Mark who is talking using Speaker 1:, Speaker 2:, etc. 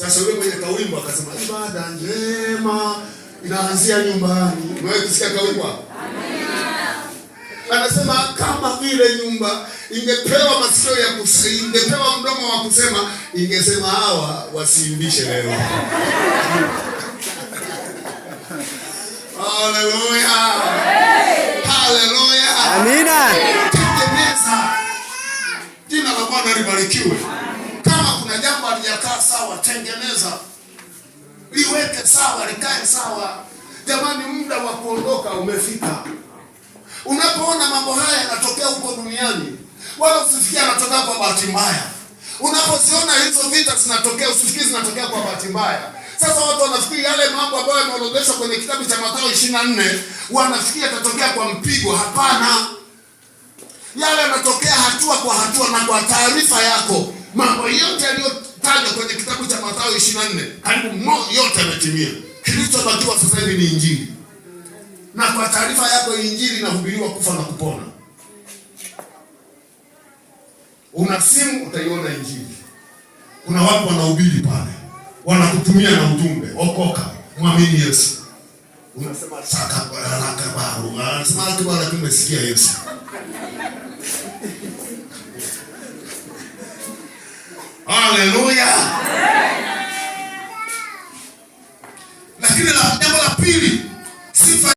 Speaker 1: Sasa yule mwenye kawimbo akasema ibada njema inaanzia nyumbani. Wewe kusikia kawimbo? Anasema kama vile nyumba ingepewa masikio ya kusikia, ingepewa mdomo wa kusema, ingesema hawa wasiimbishe leo. Haleluya. Haleluya.
Speaker 2: Amina.
Speaker 1: Tengeneza. Jina la Bwana libarikiwe. Kama kuna jambo halijakaa sawa, tengeneza. Liweke sawa, likae sawa. Jamani, muda wa kuondoka umefika. Unapoona mambo haya yanatokea huko duniani, wala usifikie yanatokea kwa bahati mbaya. Unapoziona hizo vita zinatokea, usifikie zinatokea kwa bahati mbaya. Sasa watu wanafikiri yale mambo ambayo yameorodheshwa kwenye kitabu cha Mathayo 24, wanafikiri yatatokea kwa mpigo. Hapana. Yale yanatokea hatua kwa hatua, na kwa taarifa yako, mambo yote yaliyotajwa kwenye kitabu cha Mathayo 24, karibu yote yametimia. Kilichobakiwa sasa hivi ni Injili. Na kwa taarifa yako, Injili inahubiriwa kufa na kupona. Una simu, utaiona Injili. Kuna watu wanahubiri pale, wanakutumia na ujumbe, okoka, muamini Yesu. Unasema saka baraka baru, anasema akiwa tumesikia Yesu. Haleluya.